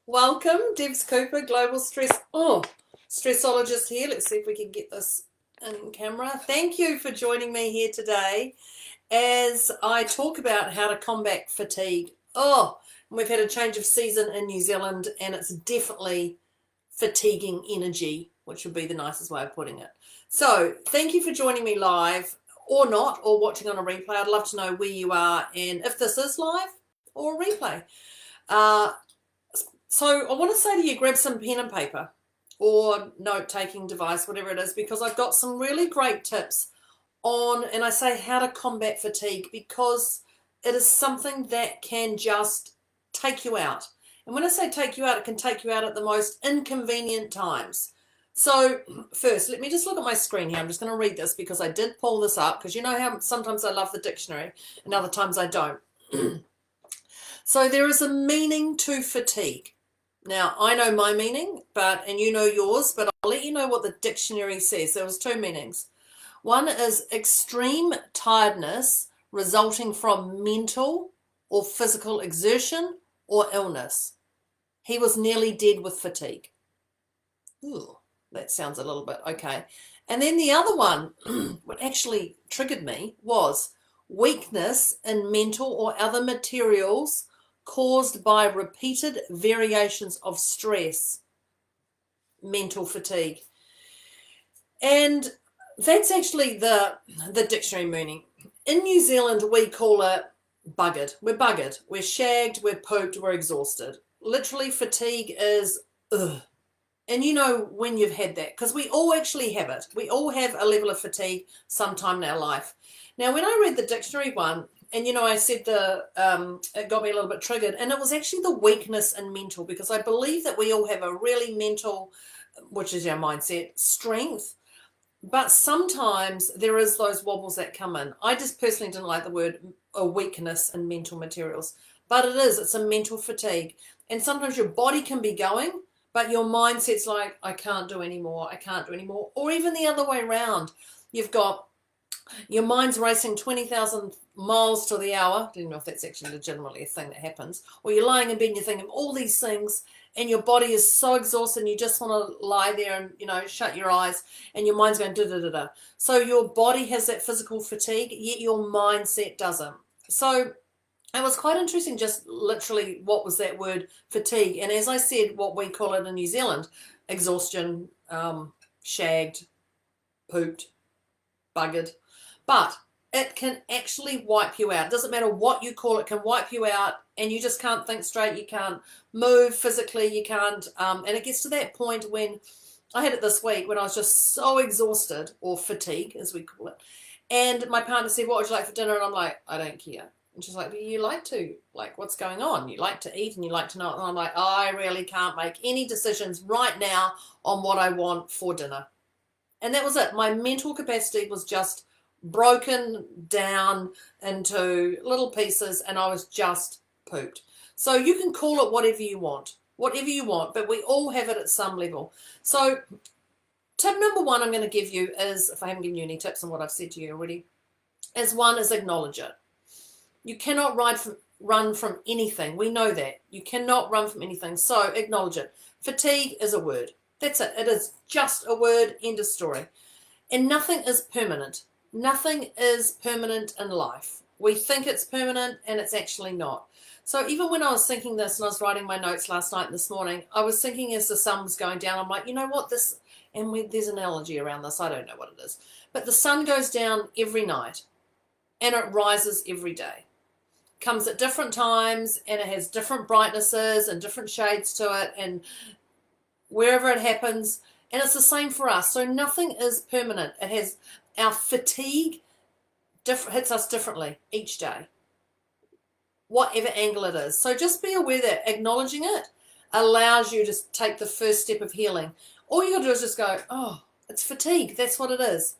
Welcome, Debz Cooper, Global Stressologist here. Let's see if we can get this in camera. Thank you for joining me here today as I talk about how to combat fatigue. We've had a change of season in New Zealand and it's definitely fatiguing energy, which would be the nicest way of putting it. So thank you for joining me live or not, or watching on a replay. I'd love to know where you are and if this is live or a replay. So I want to say to you, grab some pen and paper or note-taking device, whatever it is, because I've got some really great tips on, and I say how to combat fatigue, because it is something that can just take you out. And when I say take you out, it can take you out at the most inconvenient times. So first, let me just look at my screen here. I'm just going to read this because I did pull this up, because you know how sometimes I love the dictionary and other times I don't. So there is a meaning to fatigue. Now, I know my meaning, and you know yours, but I'll let you know what the dictionary says. There was two meanings. One is extreme tiredness resulting from mental or physical exertion or illness. He was nearly dead with fatigue. Ooh, that sounds a little bit okay. And then the other one, what actually triggered me, was weakness in mental or other materials caused by repeated variations of stress, mental fatigue. And that's actually the dictionary meaning. In New Zealand, we call it buggered. We're buggered. We're shagged. We're pooped. We're exhausted. Literally, fatigue is ugh. And you know when you've had that, because we all actually have it. We all have a level of fatigue sometime in our life. Now, when I read the dictionary one, and, you know, I said it got me a little bit triggered. And it was actually the weakness in mental, because I believe that we all have a really mental, which is our mindset, strength. But sometimes there is those wobbles that come in. I just personally didn't like the word a weakness in mental materials. But it's a mental fatigue. And sometimes your body can be going, but your mindset's like, I can't do anymore. I can't do anymore. Or even the other way around. You've got your mind's racing 20,000 miles to the hour. I don't know if that's actually legitimately a thing that happens. Or you're lying in bed and you're thinking all these things and your body is so exhausted and you just want to lie there and, you know, shut your eyes and your mind's going da-da-da-da. So your body has that physical fatigue, yet your mindset doesn't. So it was quite interesting, just literally what was that word fatigue. And as I said, what we call it in New Zealand, exhaustion, shagged, pooped, buggered. But it can actually wipe you out. It doesn't matter what you call it, can wipe you out and you just can't think straight. You can't move physically. You can't. And it gets to that point when I had it this week when I was just so exhausted, or fatigue as we call it. And my partner said, what would you like for dinner? And I'm like, I don't care. And she's like, but you like to, like, what's going on? You like to eat and you like to know. And I'm like, I really can't make any decisions right now on what I want for dinner. And that was it. My mental capacity was just broken down into little pieces and I was just pooped. So you can call it whatever you want, but we all have it at some level. So tip number one I'm going to give you is, if I haven't given you any tips on what I've said to you already, is acknowledge it. You cannot run from anything. We know that. You cannot run from anything. So acknowledge it. Fatigue is a word. That's it. It is just a word, end of story. And nothing is permanent. Nothing is permanent in life. We think it's permanent and it's actually not. So even when I was thinking this and I was writing my notes last night and this morning, I was thinking as the sun was going down, I'm like, you know what, there's an analogy around this, I don't know what it is. But the sun goes down every night and it rises every day. Comes at different times and it has different brightnesses and different shades to it and wherever it happens. And it's the same for us. So nothing is permanent. It has our fatigue hits us differently each day, whatever angle it is. So just be aware that acknowledging it allows you to take the first step of healing. All you got to do is just go, oh, it's fatigue. That's what it is.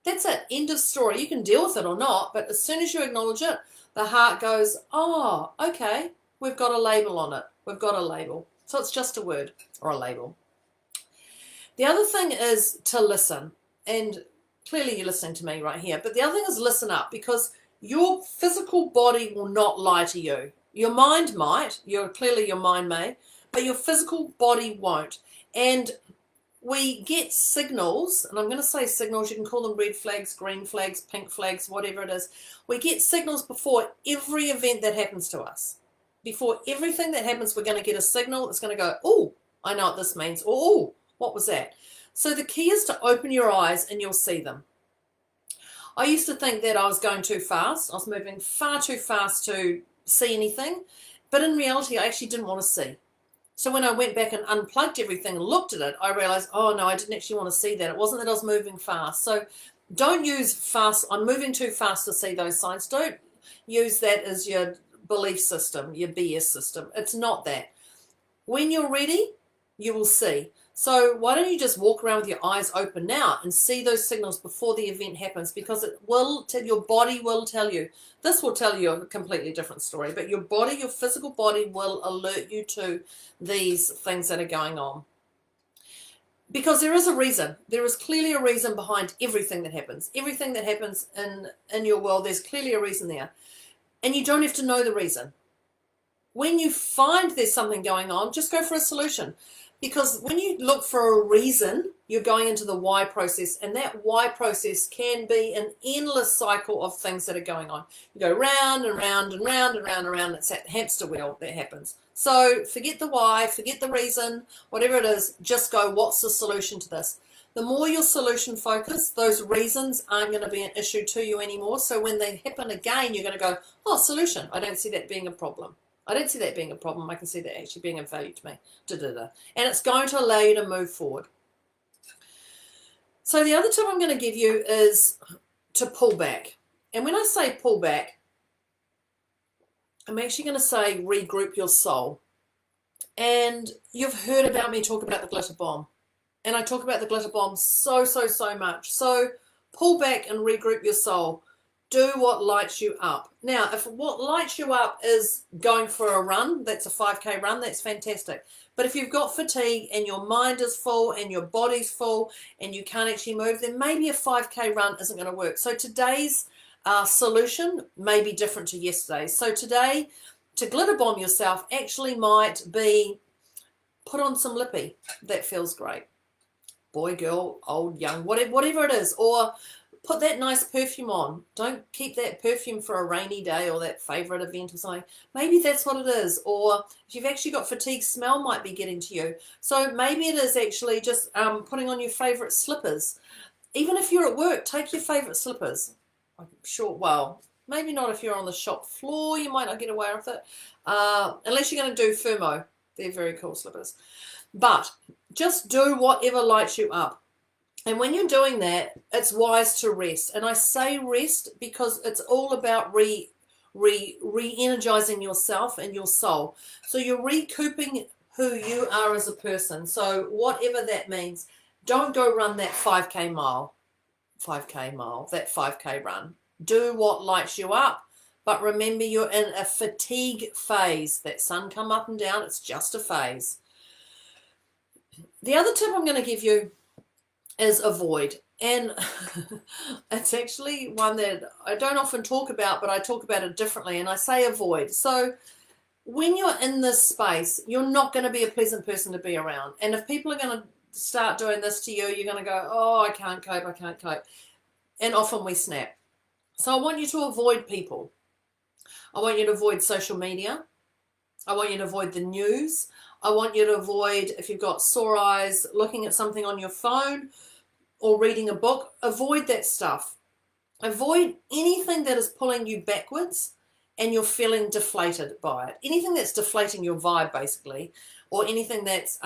That's it. End of story. You can deal with it or not, but as soon as you acknowledge it, the heart goes, oh, okay, we've got a label on it. We've got a label. So it's just a word or a label. The other thing is to listen, and clearly you're listening to me right here, but the other thing is listen up, because your physical body will not lie to you. Your mind might, clearly your mind may, but your physical body won't. And we get signals, and I'm going to say signals, you can call them red flags, green flags, pink flags, whatever it is. We get signals before every event that happens to us. Before everything that happens, we're going to get a signal. It's going to go, oh, I know what this means. Or, oh, what was that? So the key is to open your eyes and you'll see them. I used to think that I was going too fast. I was moving far too fast to see anything. But in reality, I actually didn't want to see. So when I went back and unplugged everything and looked at it, I realized, oh no, I didn't actually want to see that. It wasn't that I was moving fast. So don't use fast, I'm moving too fast to see those signs. Don't use that as your belief system, your BS system. It's not that. When you're ready, you will see. So why don't you just walk around with your eyes open now and see those signals before the event happens, because it will tell, your body will tell you. This will tell you a completely different story, but your body, your physical body will alert you to these things that are going on. Because there is a reason. There is clearly a reason behind everything that happens. Everything that happens in your world, there's clearly a reason there. And you don't have to know the reason. When you find there's something going on, just go for a solution. Because when you look for a reason, you're going into the why process, and that why process can be an endless cycle of things that are going on. You go round and round and round and round and round. It's that hamster wheel that happens. So forget the why, forget the reason, whatever it is, just go, what's the solution to this? The more you're solution focused, those reasons aren't going to be an issue to you anymore. So when they happen again, you're going to go, oh, solution. I don't see that being a problem. I don't see that being a problem. I can see that actually being of value to me. And it's going to allow you to move forward. So the other tip I'm going to give you is to pull back. And when I say pull back, I'm actually going to say regroup your soul. And you've heard about me talk about the glitter bomb. And I talk about the glitter bomb so much. So pull back and regroup your soul. Do what lights you up. Now, if what lights you up is going for a run, that's a 5K run, that's fantastic. But if you've got fatigue and your mind is full and your body's full and you can't actually move, then maybe a 5K run isn't going to work. So today's solution may be different to yesterday's. So today, to glitter bomb yourself actually might be put on some lippy. That feels great. Boy, girl, old, young, whatever it is. Or put that nice perfume on. Don't keep that perfume for a rainy day or that favorite event or something. Maybe that's what it is. Or if you've actually got fatigue, smell might be getting to you. So maybe it is actually just putting on your favorite slippers. Even if you're at work, take your favorite slippers. I'm sure, well, maybe not if you're on the shop floor. You might not get away with it. Unless you're going to do Fumo. They're very cool slippers. But just do whatever lights you up. And when you're doing that, it's wise to rest. And I say rest because it's all about re-energizing yourself and your soul. So you're recouping who you are as a person. So whatever that means, don't go run that 5K mile, that 5K run. Do what lights you up. But remember, you're in a fatigue phase. That sun come up and down, it's just a phase. The other tip I'm going to give you is avoid. And it's actually one that I don't often talk about, but I talk about it differently, and I say avoid. So when you're in this space, you're not going to be a pleasant person to be around. And if people are going to start doing this to you, you're going to go, oh, I can't cope. And often we snap. So I want you to avoid people. I want you to avoid social media. I want you to avoid the news. I want you to avoid, if you've got sore eyes, looking at something on your phone or reading a book. Avoid that stuff. Avoid anything that is pulling you backwards and you're feeling deflated by it. Anything that's deflating your vibe, basically, or anything that's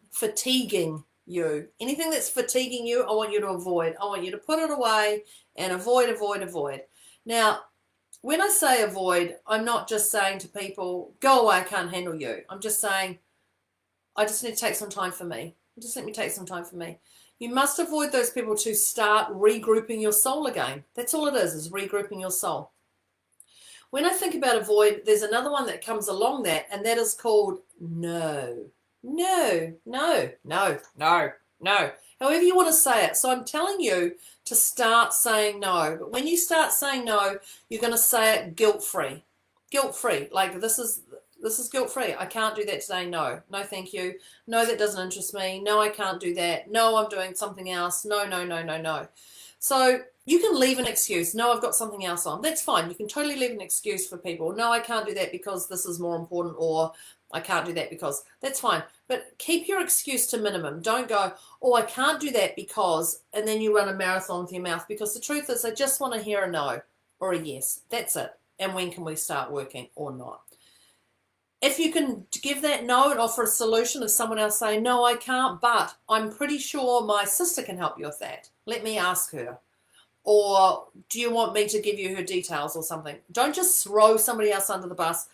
fatiguing you. Anything that's fatiguing you, I want you to avoid. I want you to put it away and avoid. Now, when I say avoid, I'm not just saying to people, go away, I can't handle you. I'm just saying, I just need to take some time for me. Just let me take some time for me. You must avoid those people to start regrouping your soul again. That's all it is regrouping your soul. When I think about avoid, there's another one that comes along that, and that is called no. No. However you want to say it. So I'm telling you to start saying no. But when you start saying no, you're going to say it guilt-free. Guilt-free. Like this is This is guilt-free. I can't do that today. No. No, thank you. No, that doesn't interest me. No, I can't do that. No, I'm doing something else. No, no, no, no, no. So you can leave an excuse. No, I've got something else on. That's fine. You can totally leave an excuse for people. No, I can't do that because this is more important, or I can't do that because. That's fine. But keep your excuse to minimum. Don't go, oh, I can't do that because, and then you run a marathon with your mouth, because the truth is I just want to hear a no or a yes. That's it. And when can we start working or not? If you can give that no and offer a solution, if someone else say, no, I can't, but I'm pretty sure my sister can help you with that. Let me ask her. Or do you want me to give you her details or something? Don't just throw somebody else under the bus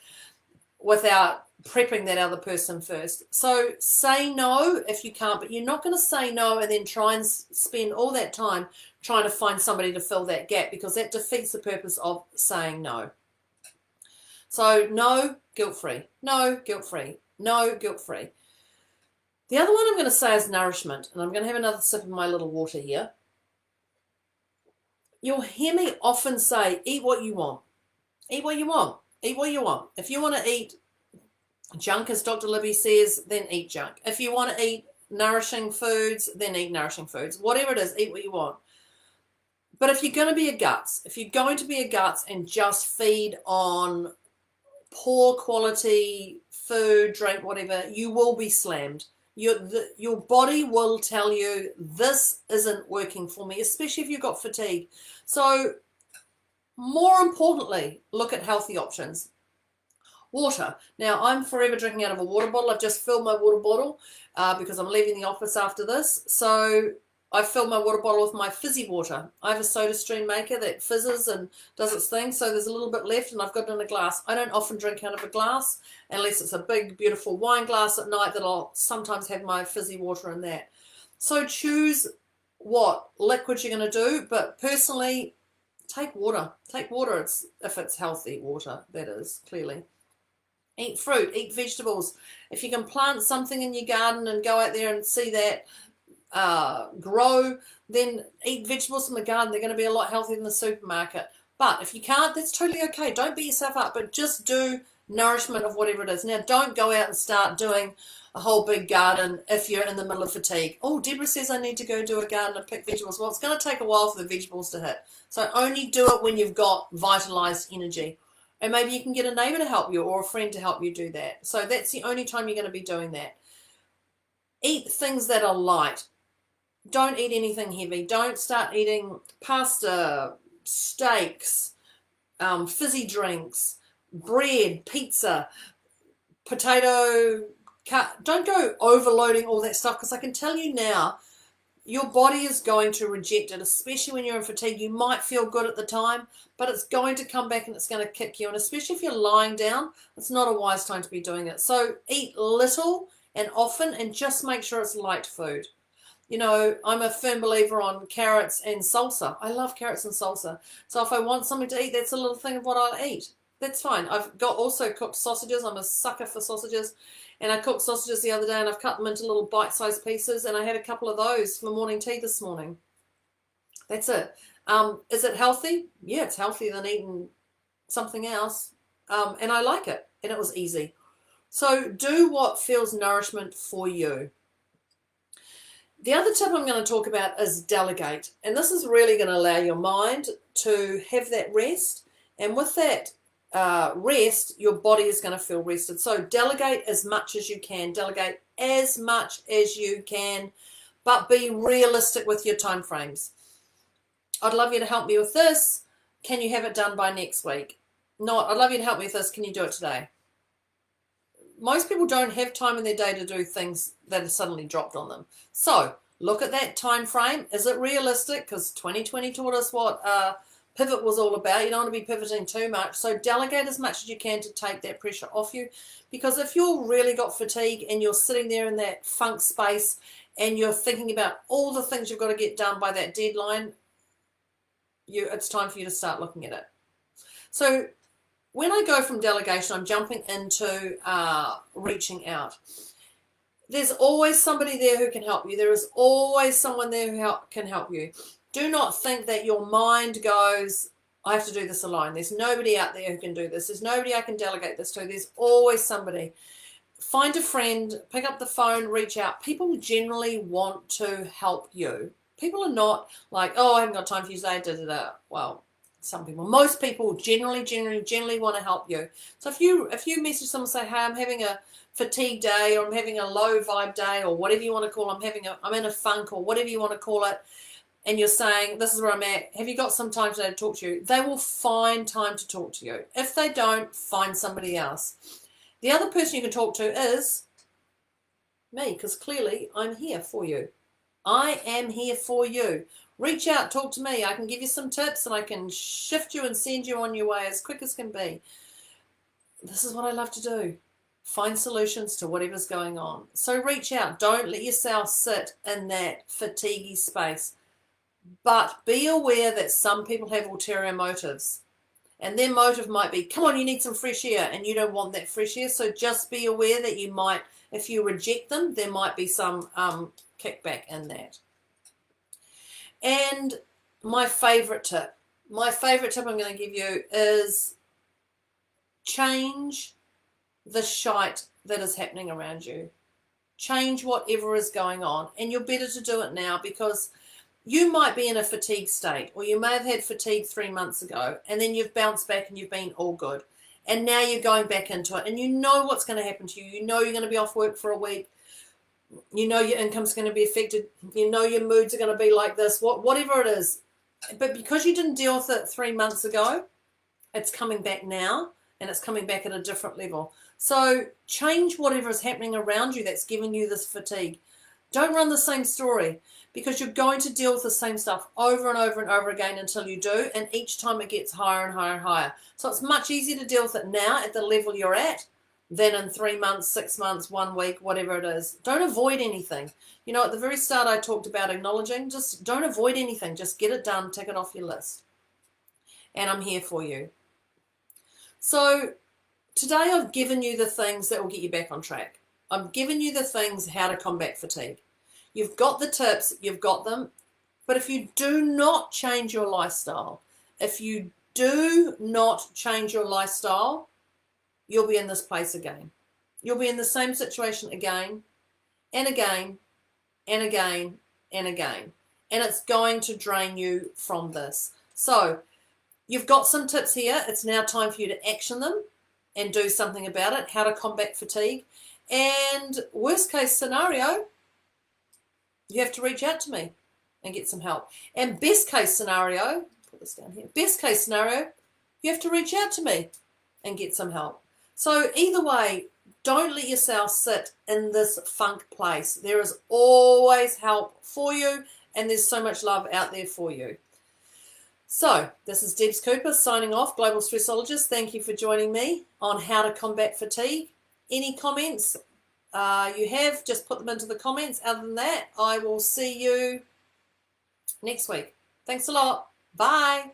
without prepping that other person first. So say no if you can't, but you're not going to say no and then try and spend all that time trying to find somebody to fill that gap, because that defeats the purpose of saying no. So no, guilt-free. No, guilt-free. No, guilt-free. The other one I'm going to say is nourishment, and I'm going to have another sip of my little water here. You'll hear me often say, eat what you want. Eat what you want. Eat what you want. If you want to eat junk, as Dr. Libby says, then eat junk. If you want to eat nourishing foods, then eat nourishing foods. Whatever it is, eat what you want. But if you're going to be a guts, and just feed on poor quality food, drink, whatever, you will be slammed. Your body will tell you, this isn't working for me, especially if you've got fatigue. So more importantly, look at healthy options. Water. Now, I'm forever drinking out of a water bottle. I've just filled my water bottle because I'm leaving the office after this. So I filled my water bottle with my fizzy water. I have a soda stream maker that fizzes and does its thing, so there's a little bit left, and I've got it in a glass. I don't often drink out of a glass unless it's a big, beautiful wine glass at night that I'll sometimes have my fizzy water in that. So choose what liquid you're going to do, but personally, take water. Take water if it's healthy water, that is, clearly. Eat fruit, eat vegetables. If you can plant something in your garden and go out there and see that grow, then eat vegetables from the garden. They're going to be a lot healthier than the supermarket. But if you can't, that's totally okay. Don't beat yourself up, but just do nourishment of whatever it is. Now, don't go out and start doing a whole big garden if you're in the middle of fatigue. Oh, Deborah says I need to go do a garden and pick vegetables. Well, it's going to take a while for the vegetables to hit. So only do it when you've got vitalized energy. And maybe you can get a neighbor to help you or a friend to help you do that. So that's the only time you're going to be doing that. Eat things that are light. Don't eat anything heavy. Don't start eating pasta, steaks, fizzy drinks, bread, pizza, potato. Don't go overloading all that stuff, because I can tell you now, your body is going to reject it, especially when you're in fatigue. You might feel good at the time, but it's going to come back and it's going to kick you. And especially if you're lying down, it's not a wise time to be doing it. So eat little and often, and just make sure it's light food. You know, I'm a firm believer on carrots and salsa. I love carrots and salsa. So if I want something to eat, that's a little thing of what I'll eat. That's fine. I've got also cooked sausages. I'm a sucker for sausages. And I cooked sausages the other day, and I've cut them into little bite-sized pieces, and I had a couple of those for morning tea this morning. That's it. Is it healthy? Yeah, it's healthier than eating something else. And I like it, and it was easy. So do what feels nourishment for you. The other tip I'm going to talk about is delegate. And this is really going to allow your mind to have that rest. And with that rest, your body is going to feel rested. So delegate as much as you can. Delegate as much as you can, but be realistic with your time frames. I'd love you to help me with this. Can you have it done by next week? Not, I'd love you to help me with this. Can you do it today? Most people don't have time in their day to do things that are suddenly dropped on them. So look at that time frame. Is it realistic? Because 2020 taught us what pivot was all about. You don't want to be pivoting too much. So delegate as much as you can to take that pressure off you. Because if you've really got fatigue and you're sitting there in that funk space and you're thinking about all the things you've got to get done by that deadline, it's time for you to start looking at it. So when I go from delegation, I'm jumping into reaching out. There's always somebody there who can help you. There is always someone there who can help you. Do not think that your mind goes, I have to do this alone. There's nobody out there who can do this. There's nobody I can delegate this to. There's always somebody. Find a friend, pick up the phone, reach out. People generally want to help you. People are not like, oh, I haven't got time for you today, da, da, da. Well, some people, most people generally want to help you. So if you message someone and say, hey, I'm having a fatigue day, or I'm having a low vibe day, or whatever you want to call it, I'm in a funk, or whatever you want to call it, and you're saying, this is where I'm at, have you got some time today to talk to you? They will find time to talk to you. If they don't, find somebody else. The other person you can talk to is me, because clearly I'm here for you. I am here for you. Reach out, talk to me. I can give you some tips, and I can shift you and send you on your way as quick as can be. This is what I love to do. Find solutions to whatever's going on. So reach out. Don't let yourself sit in that fatiguey space. But be aware that some people have ulterior motives. And their motive might be, come on, you need some fresh air, and you don't want that fresh air. So just be aware that you might, if you reject them, there might be some kickback in that. And my favorite tip I'm going to give you is change the shite that is happening around you. Change whatever is going on. And you're better to do it now, because you might be in a fatigue state, or you may have had fatigue 3 months ago, and then you've bounced back and you've been all good. And now you're going back into it, and you know what's going to happen to you. You know you're going to be off work for a week. You know your income's going to be affected. You know your moods are going to be like this, whatever it is. But because you didn't deal with it 3 months ago, it's coming back now, and it's coming back at a different level. So change whatever is happening around you that's giving you this fatigue. Don't run the same story, because you're going to deal with the same stuff over and over and over again until you do, and each time it gets higher and higher and higher. So it's much easier to deal with it now at the level you're at than in 3 months, 6 months, 1 week, whatever it is. Don't avoid anything. You know, at the very start I talked about acknowledging. Just don't avoid anything. Just get it done, tick it off your list. And I'm here for you. So today I've given you the things that will get you back on track. I've given you the things how to combat fatigue. You've got the tips, you've got them. But if you do not change your lifestyle, you'll be in this place again. You'll be in the same situation again and again and again and again. And it's going to drain you from this. So you've got some tips here. It's now time for you to action them and do something about it, how to combat fatigue. And worst case scenario, you have to reach out to me and get some help. And best case scenario, put this down here, best case scenario, you have to reach out to me and get some help. So either way, don't let yourself sit in this funk place. There is always help for you, and there's so much love out there for you. So this is Debz Cooper signing off, Global Stressologist. Thank you for joining me on how to combat fatigue. Any comments you have, just put them into the comments. Other than that, I will see you next week. Thanks a lot. Bye.